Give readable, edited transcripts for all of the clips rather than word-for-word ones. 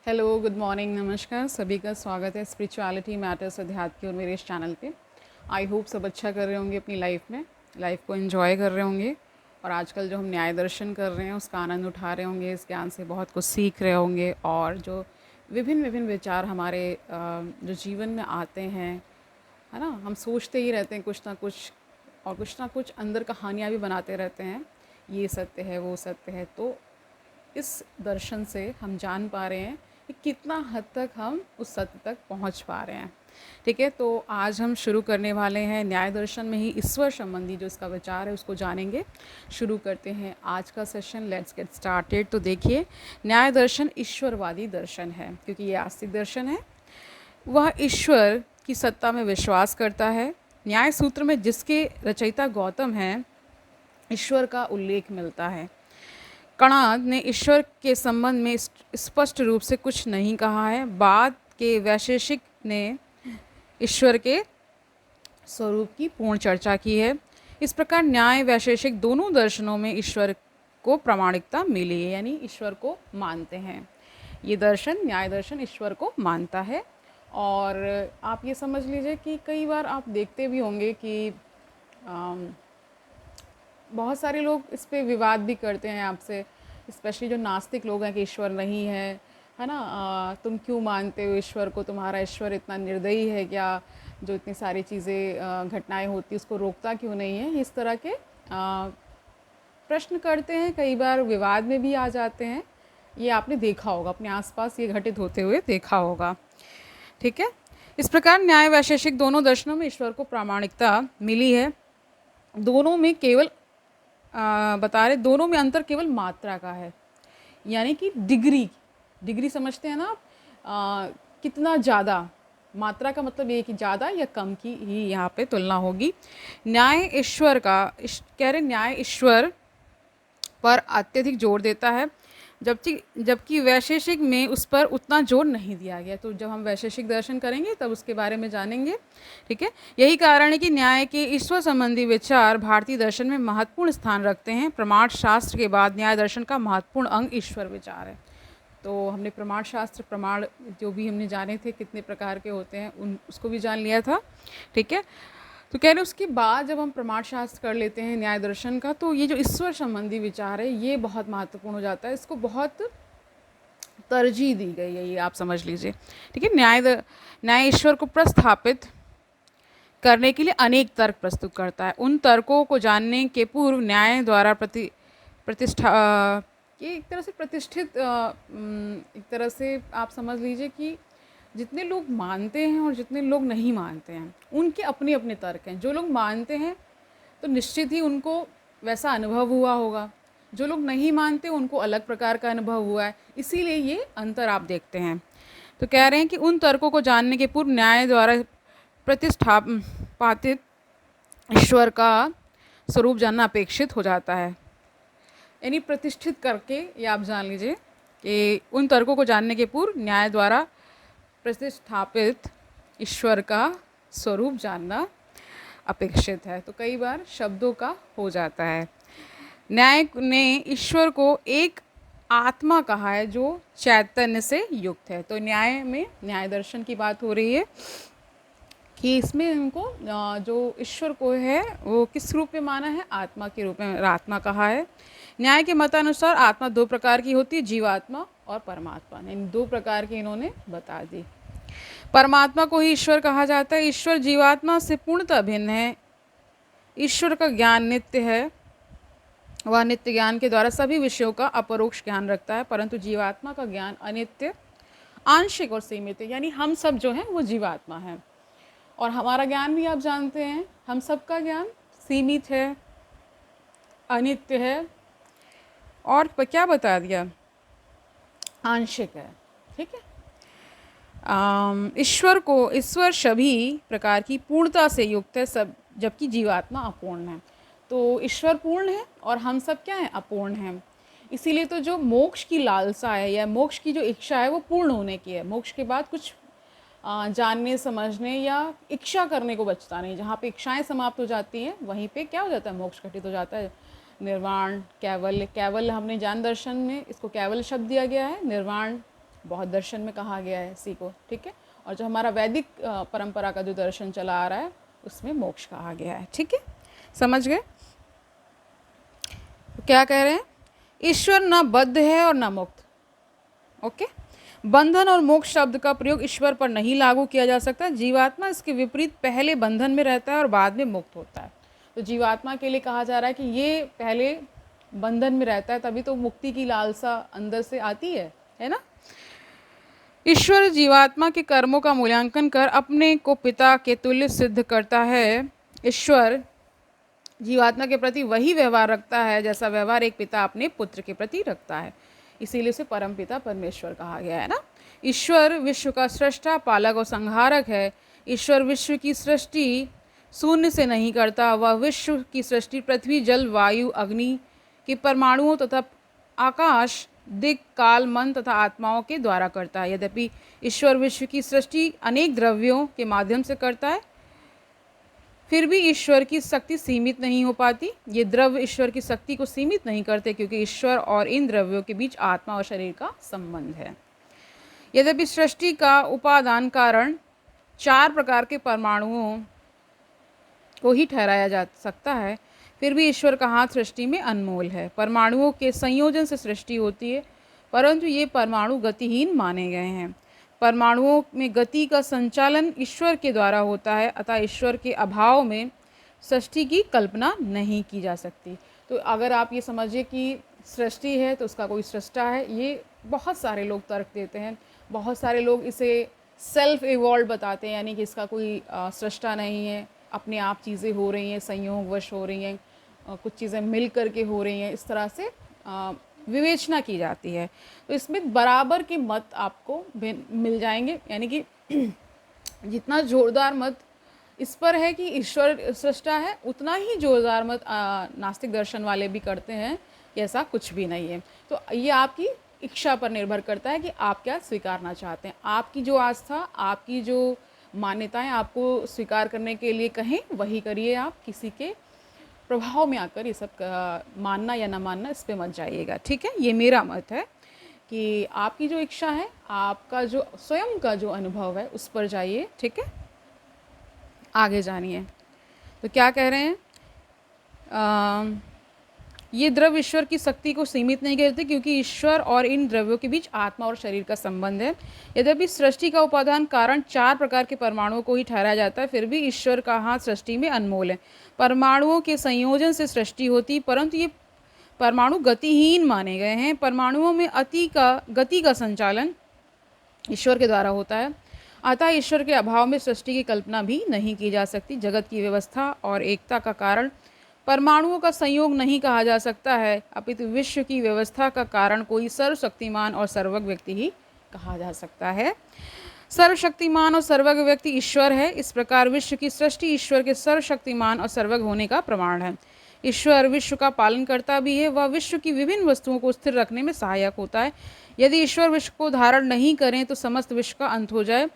Hello, good morning, नमस्कार। सभी का स्वागत है स्पिरिचुअलिटी मैटर्स अध्यात्म की और मेरे इस चैनल पे। आई होप सब अच्छा कर रहे होंगे अपनी लाइफ में, लाइफ को एंजॉय कर रहे होंगे और आजकल जो हम न्याय दर्शन कर रहे हैं उसका आनंद उठा रहे होंगे, इस ज्ञान से बहुत कुछ सीख रहे होंगे और जो विभिन्न विभिन्न विचार हमारे जो जीवन में आते हैं, है ना, हम सोचते ही रहते हैं कुछ ना कुछ और कुछ ना कुछ अंदर कहानियाँ भी बनाते रहते हैं, ये सत्य है वो सत्य है। तो इस दर्शन से हम जान पा रहे हैं कि कितना हद तक हम उस सत्य तक पहुंच पा रहे हैं। ठीक है, तो आज हम शुरू करने वाले हैं न्याय दर्शन में ही ईश्वर संबंधी जो इसका विचार है उसको जानेंगे। शुरू करते हैं आज का सेशन। Let's get started. तो देखिए, न्याय दर्शन ईश्वरवादी दर्शन है क्योंकि ये आस्तिक दर्शन है। वह ईश्वर की सत्ता में विश्वास करता है। न्याय सूत्र में जिसके रचयिता गौतम हैं, ईश्वर का उल्लेख मिलता है। कणाद ने ईश्वर के संबंध में स्पष्ट रूप से कुछ नहीं कहा है। बाद के वैशेषिक ने ईश्वर के स्वरूप की पूर्ण चर्चा की है। इस प्रकार न्याय वैशेषिक दोनों दर्शनों में ईश्वर को प्रामाणिकता मिली है, यानी ईश्वर को मानते हैं। ये दर्शन, न्याय दर्शन, ईश्वर को मानता है। और आप ये समझ लीजिए कि कई बार आप देखते भी होंगे कि बहुत सारे लोग इस पे विवाद भी करते हैं आपसे, स्पेशली जो नास्तिक लोग हैं कि ईश्वर नहीं है ना, तुम क्यों मानते हो ईश्वर को, तुम्हारा ईश्वर इतना निर्दयी है क्या, जो इतनी सारी चीज़ें घटनाएं होती उसको रोकता क्यों नहीं है। इस तरह के प्रश्न करते हैं, कई बार विवाद में भी आ जाते हैं। ये आपने देखा होगा, अपने आसपास ये घटित होते हुए देखा होगा। ठीक है, इस प्रकार न्याय वैशेषिक दोनों दर्शनों में ईश्वर को प्रामाणिकता मिली है। दोनों में केवल बता रहे, दोनों में अंतर केवल मात्रा का है, यानी कि डिग्री समझते हैं ना आप, कितना ज़्यादा। मात्रा का मतलब ये कि ज़्यादा या कम की ही यहाँ पे तुलना होगी। न्याय ईश्वर का कह रहे न्याय ईश्वर पर अत्यधिक जोर देता है, जबकि वैशेषिक में उस पर उतना जोर नहीं दिया गया। तो जब हम वैशेषिक दर्शन करेंगे तब उसके बारे में जानेंगे। ठीक है, यही कारण है कि न्याय के ईश्वर संबंधी विचार भारतीय दर्शन में महत्वपूर्ण स्थान रखते हैं। प्रमाण शास्त्र के बाद न्याय दर्शन का महत्वपूर्ण अंग ईश्वर विचार है। तो हमने प्रमाण शास्त्र, प्रमाण जो भी हमने जाने थे कितने प्रकार के होते हैं, उसको भी जान लिया था। ठीक है, तो कह रहे उसके बाद जब हम प्रमाण शास्त्र कर लेते हैं न्याय दर्शन का, तो ये जो ईश्वर संबंधी विचार है ये बहुत महत्वपूर्ण हो जाता है। इसको बहुत तरजीह दी गई है, ये आप समझ लीजिए। ठीक है, न्याय ईश्वर को प्रस्थापित करने के लिए अनेक तर्क प्रस्तुत करता है। उन तर्कों को जानने के पूर्व न्याय द्वारा प्रतिष्ठा ये एक तरह से प्रतिष्ठित, एक तरह से आप समझ लीजिए कि जितने लोग मानते हैं और जितने लोग नहीं मानते हैं उनके अपने अपने तर्क हैं। जो लोग मानते हैं तो निश्चित ही उनको वैसा अनुभव हुआ होगा, जो लोग नहीं मानते उनको अलग प्रकार का अनुभव हुआ है, इसीलिए ये अंतर आप देखते हैं। तो कह रहे हैं कि उन तर्कों को जानने के पूर्व न्याय द्वारा प्रतिष्ठापित ईश्वर का स्वरूप जानना अपेक्षित हो जाता है। यानी प्रतिष्ठित करके ये आप जान लीजिए कि उन तर्कों को जानने के पूर्व न्याय द्वारा प्रतिष्ठापित ईश्वर का स्वरूप जानना अपेक्षित है। तो कई बार शब्दों का हो जाता है। न्याय ने ईश्वर को एक आत्मा कहा है जो चैतन्य से युक्त है। तो न्याय में, न्याय दर्शन की बात हो रही है कि इसमें उनको जो ईश्वर को है वो किस रूप में माना है, आत्मा के रूप में आत्मा कहा है। न्याय के मतानुसार आत्मा दो प्रकार की होती है, जीवात्मा और परमात्मा। इन दो प्रकार की इन्होंने बता दी। परमात्मा को ही ईश्वर कहा जाता है। ईश्वर जीवात्मा से पूर्णतः भिन्न है। ईश्वर का ज्ञान नित्य है, वह नित्य ज्ञान के द्वारा सभी विषयों का अपरोक्ष ज्ञान रखता है, परंतु जीवात्मा का ज्ञान अनित्य, आंशिक और सीमित है। यानी हम सब जो हैं वो जीवात्मा हैं और हमारा ज्ञान भी आप जानते हैं, हम सबका ज्ञान सीमित है, अनित्य है और क्या बता दिया, आंशिक है। ठीक है, ईश्वर सभी प्रकार की पूर्णता से युक्त है, सब, जबकि जीवात्मा अपूर्ण है। तो ईश्वर पूर्ण है और हम सब क्या हैं, अपूर्ण हैं। इसीलिए तो जो मोक्ष की लालसा है या मोक्ष की जो इच्छा है वो पूर्ण होने की है। मोक्ष के बाद कुछ जानने, समझने या इच्छा करने को बचता नहीं। जहाँ पे इच्छाएं समाप्त हो जाती हैं वहीं पे क्या हो जाता है, मोक्ष घटित हो जाता है। निर्वाण, कैवल्य, कैवल्य हमने ज्ञान दर्शन में इसको कैवल्य शब्द दिया गया है। निर्वाण बौद्ध दर्शन में कहा गया है इसी को, ठीक है। और जो हमारा वैदिक परंपरा का जो दर्शन चला आ रहा है उसमें मोक्ष कहा गया है, ठीक है। समझ गए? तो क्या कह रहे हैं, ईश्वर न बद्ध है और न मुक्त। ओके, बंधन और मोक्ष शब्द का प्रयोग ईश्वर पर नहीं लागू किया जा सकता। जीवात्मा इसके विपरीत पहले बंधन में रहता है और बाद में मुक्त होता है। तो जीवात्मा के लिए कहा जा रहा है कि ये पहले बंधन में रहता है, तभी तो मुक्ति की लालसा अंदर से आती है ना। ईश्वर जीवात्मा के कर्मों का मूल्यांकन कर अपने को पिता के तुल्य सिद्ध करता है। ईश्वर जीवात्मा के प्रति वही व्यवहार रखता है जैसा व्यवहार एक पिता अपने पुत्र के प्रति रखता है, इसीलिए उसे परम पिता परमेश्वर कहा गया है ना। ईश्वर विश्व का सृष्टा, पालक और संहारक है। ईश्वर विश्व की सृष्टि शून्य से नहीं करता, वह विश्व की सृष्टि पृथ्वी, जल, वायु, अग्नि के परमाणुओं तथा आकाश, दिक्, काल, मन तथा आत्माओं के द्वारा करता है। यद्यपि ईश्वर विश्व की सृष्टि अनेक द्रव्यों के माध्यम से करता है, फिर भी ईश्वर की शक्ति सीमित नहीं हो पाती। ये द्रव्य ईश्वर की शक्ति को सीमित नहीं करते, क्योंकि ईश्वर और इन द्रव्यों के बीच आत्मा और शरीर का संबंध है। यद्यपि सृष्टि का उपादान कारण 4 प्रकार के परमाणुओं को ही ठहराया जा सकता है, फिर भी ईश्वर का हाथ सृष्टि में अनमोल है। परमाणुओं के संयोजन से सृष्टि होती है, परंतु ये परमाणु गतिहीन माने गए हैं। परमाणुओं में गति का संचालन ईश्वर के द्वारा होता है, अतः ईश्वर के अभाव में सृष्टि की कल्पना नहीं की जा सकती। तो अगर आप ये समझिए कि सृष्टि है तो उसका कोई सृष्टा है, ये बहुत सारे लोग तर्क देते हैं। बहुत सारे लोग इसे सेल्फ इवॉल्व बताते हैं, यानी कि इसका कोई सृष्टा नहीं है, अपने आप चीज़ें हो रही हैं, संयोगवश हो रही हैं, कुछ चीज़ें मिल करके हो रही हैं, इस तरह से विवेचना की जाती है। तो इसमें बराबर के मत आपको मिल जाएंगे, यानी कि जितना जोरदार मत इस पर है कि ईश्वर सृष्टा है, उतना ही जोरदार मत नास्तिक दर्शन वाले भी करते हैं कि ऐसा कुछ भी नहीं है। तो ये आपकी इच्छा पर निर्भर करता है कि आप क्या स्वीकारना चाहते हैं। आपकी जो आस्था, आपकी जो मान्यताएं आपको स्वीकार करने के लिए कहें वही करिए। आप किसी के प्रभाव में आकर ये सब मानना या ना मानना इस पे मत जाइएगा, ठीक है। ये मेरा मत है कि आपकी जो इच्छा है, आपका जो स्वयं का जो अनुभव है उस पर जाइए, ठीक है। आगे जानिए, तो क्या कह रहे हैं, ये द्रव्य ईश्वर की शक्ति को सीमित नहीं करते, क्योंकि ईश्वर और इन द्रव्यों के बीच आत्मा और शरीर का संबंध है। यद्यपि सृष्टि का उपादान कारण 4 प्रकार के परमाणुओं को ही ठहराया जाता है, फिर भी ईश्वर का हाथ सृष्टि में अनमोल है। परमाणुओं के संयोजन से सृष्टि होती, परंतु ये परमाणु गतिहीन माने गए हैं। परमाणुओं में गति का संचालन ईश्वर के द्वारा होता है, अतः ईश्वर के अभाव में सृष्टि की कल्पना भी नहीं की जा सकती। जगत की व्यवस्था और एकता का कारण परमाणुओं का संयोग नहीं कहा जा सकता है, अपितु विश्व की व्यवस्था का कारण कोई सर्वशक्तिमान और सर्वज्ञ व्यक्ति ही कहा जा सकता है। सर्वशक्तिमान और सर्वज्ञ व्यक्ति ईश्वर है। इस प्रकार विश्व की सृष्टि ईश्वर के सर्वशक्तिमान और सर्वज्ञ होने का प्रमाण है। ईश्वर विश्व का पालन करता भी है, वह विश्व की विभिन्न वस्तुओं को स्थिर रखने में सहायक होता है। यदि ईश्वर विश्व को धारण नहीं करें तो समस्त विश्व का अंत हो जाए।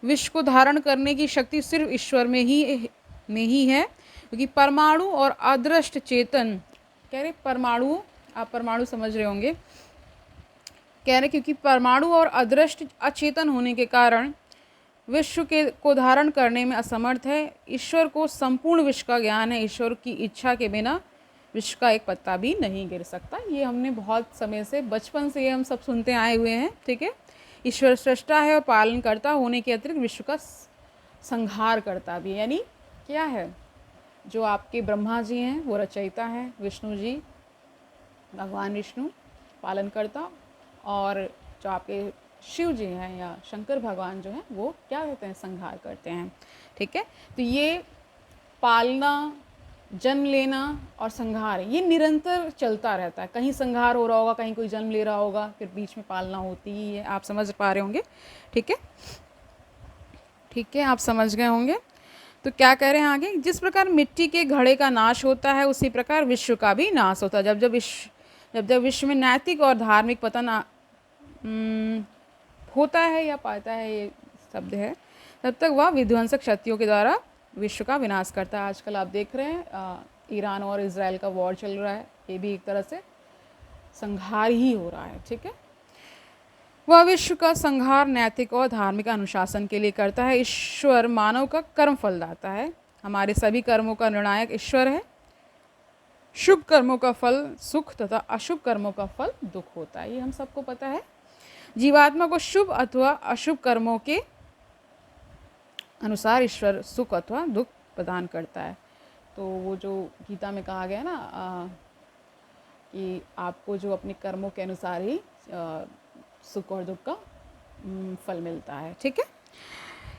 विश्व को धारण करने की शक्ति सिर्फ ईश्वर में ही है, क्योंकि परमाणु और अदृष्ट चेतन, कह रहे परमाणु, आप परमाणु समझ रहे होंगे, कह रहे क्योंकि परमाणु और अदृष्ट अचेतन होने के कारण विश्व को धारण करने में असमर्थ है। ईश्वर को संपूर्ण विश्व का ज्ञान है। ईश्वर की इच्छा के बिना विश्व का एक पत्ता भी नहीं गिर सकता। ये हमने बहुत समय से, बचपन से ये हम सब सुनते आए हुए हैं, ठीक है। ईश्वर सृष्टा है और पालन करता होने के अतिरिक्त विश्व का संहार करता भी है। यानी क्या है, जो आपके ब्रह्मा जी हैं वो रचयिता हैं, विष्णु जी, भगवान विष्णु पालन करता, और जो आपके शिव जी हैं या शंकर भगवान जो हैं वो क्या कहते हैं, संहार करते हैं, ठीक है। तो ये पालना, जन्म लेना और संहार ये निरंतर चलता रहता है। कहीं संहार हो रहा होगा, कहीं कोई जन्म ले रहा होगा, फिर बीच में पालना होती ही है। आप समझ पा रहे होंगे, ठीक है, ठीक है, आप समझ गए होंगे। तो क्या कह रहे हैं आगे, जिस प्रकार मिट्टी के घड़े का नाश होता है उसी प्रकार विश्व का भी नाश होता है। जब विश्व में नैतिक और धार्मिक पतन होता है या पाता है, ये शब्द है, तब तक वह विध्वंसक शक्तियों के द्वारा विश्व का विनाश करता है। आजकल आप देख रहे हैं ईरान और इजराइल का वॉर चल रहा है, ये भी एक तरह से संहार ही हो रहा है, ठीक है। वह विश्व का संहार नैतिक और धार्मिक अनुशासन के लिए करता है। ईश्वर मानव का कर्म फलदाता है। हमारे सभी कर्मों का निर्णायक ईश्वर है। शुभ कर्मों का फल सुख तथा अशुभ कर्मों का फल दुख होता है, ये हम सबको पता है। जीवात्मा को शुभ अथवा अशुभ कर्मों के अनुसार ईश्वर सुख अथवा दुख प्रदान करता है। तो वो जो गीता में कहा गया ना कि आपको जो अपने कर्मों के अनुसार ही सुख और दुख का फल मिलता है। ठीक है।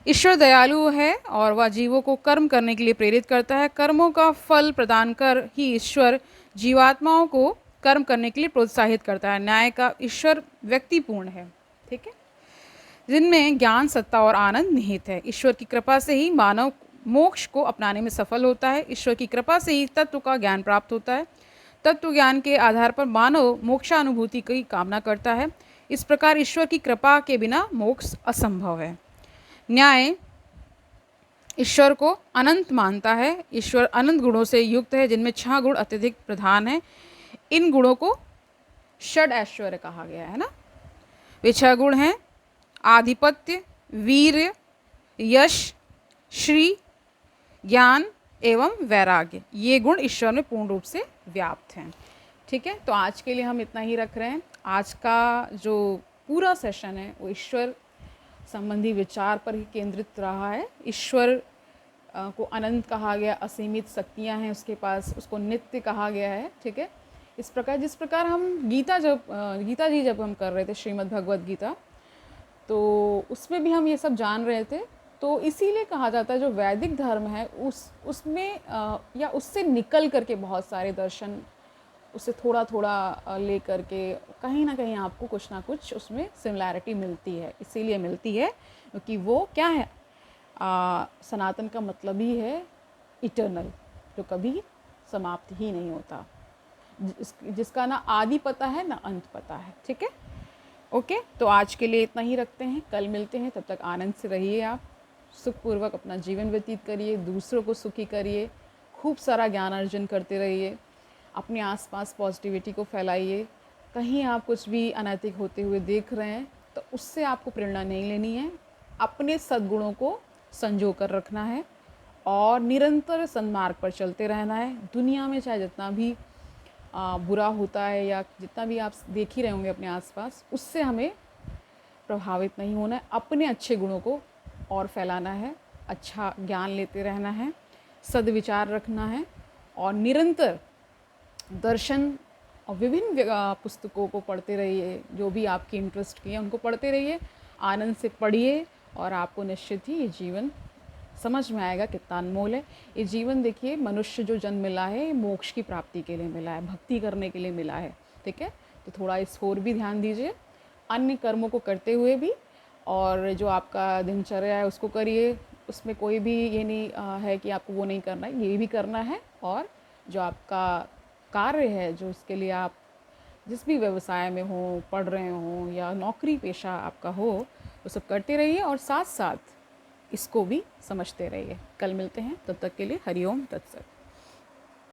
ईश्वर दयालु है और वह जीवों को कर्म करने के लिए प्रेरित करता है। कर्मों का फल प्रदान कर ही ईश्वर जीवात्माओं को कर्म करने के लिए प्रोत्साहित करता है। न्याय का ईश्वर व्यक्तिपूर्ण है। ठीक है, जिनमें ज्ञान, सत्ता और आनंद निहित है। ईश्वर की कृपा से ही मानव मोक्ष को अपनाने में सफल होता है। ईश्वर की कृपा से ही तत्व का ज्ञान प्राप्त होता है। तत्व ज्ञान के आधार पर मानव मोक्षानुभूति की कामना करता है। इस प्रकार ईश्वर की कृपा के बिना मोक्ष असंभव है। न्याय ईश्वर को अनंत मानता है। ईश्वर अनंत गुणों से युक्त है, जिनमें 6 गुण अत्यधिक प्रधान हैं। इन गुणों को षड ऐश्वर्य कहा गया है ना। वे 6 गुण हैं: आधिपत्य, वीर्य, यश, श्री, ज्ञान एवं वैराग्य। ये गुण ईश्वर में पूर्ण रूप से व्याप्त हैं। ठीक है, तो आज के लिए हम इतना ही रख रहे हैं। आज का जो पूरा सेशन है वो ईश्वर संबंधी विचार पर ही केंद्रित रहा है। ईश्वर को अनंत कहा गया, असीमित शक्तियां हैं उसके पास, उसको नित्य कहा गया है। ठीक है, इस प्रकार जिस प्रकार हम गीता जी जब हम कर रहे थे श्रीमद् भगवद गीता, तो उसमें भी हम ये सब जान रहे थे। तो इसीलिए कहा जाता है जो वैदिक धर्म है उसमें या उससे निकल करके बहुत सारे दर्शन उससे थोड़ा थोड़ा ले करके कहीं ना कहीं आपको कुछ ना कुछ उसमें सिमिलैरिटी मिलती है। इसीलिए मिलती है क्योंकि वो क्या है, सनातन का मतलब ही है इटर्नल, जो कभी समाप्त ही नहीं होता, जिसका ना आदि पता है ना अंत पता है। ठीक है, ओके, तो आज के लिए इतना ही रखते हैं। कल मिलते हैं, तब तक आनंद से रहिए। आप सुखपूर्वक अपना जीवन व्यतीत करिए, दूसरों को सुखी करिए, खूब सारा ज्ञान अर्जन करते रहिए, अपने आसपास पॉजिटिविटी को फैलाइए। कहीं आप कुछ भी अनैतिक होते हुए देख रहे हैं तो उससे आपको प्रेरणा नहीं लेनी है, अपने सद्गुणों को संजो कर रखना है और निरंतर सन्मार्ग पर चलते रहना है। दुनिया में चाहे जितना भी बुरा होता है या जितना भी आप देख ही रहे होंगे अपने आसपास, उससे हमें प्रभावित नहीं होना है। अपने अच्छे गुणों को और फैलाना है, अच्छा ज्ञान लेते रहना है, सद्विचार रखना है और निरंतर दर्शन और विभिन्न पुस्तकों को पढ़ते रहिए। जो भी आपकी इंटरेस्ट की है उनको पढ़ते रहिए, आनंद से पढ़िए और आपको निश्चित ही ये जीवन समझ में आएगा कितना अनमोल है। ये जीवन देखिए, मनुष्य जो जन्म मिला है ये मोक्ष की प्राप्ति के लिए मिला है, भक्ति करने के लिए मिला है। ठीक है, तो थोड़ा इस ओर भी ध्यान दीजिए, अन्य कर्मों को करते हुए भी, और जो आपका दिनचर्या है उसको करिए। उसमें कोई भी ये नहीं है कि आपको वो नहीं करना है, ये भी करना है। और जो आपका कार्य है, जो उसके लिए आप जिस भी व्यवसाय में हो, पढ़ रहे हो या नौकरी पेशा आपका हो, वो सब करते रहिए और साथ साथ इसको भी समझते रहिए। कल मिलते हैं, तब तक के लिए हरिओम तत्सत।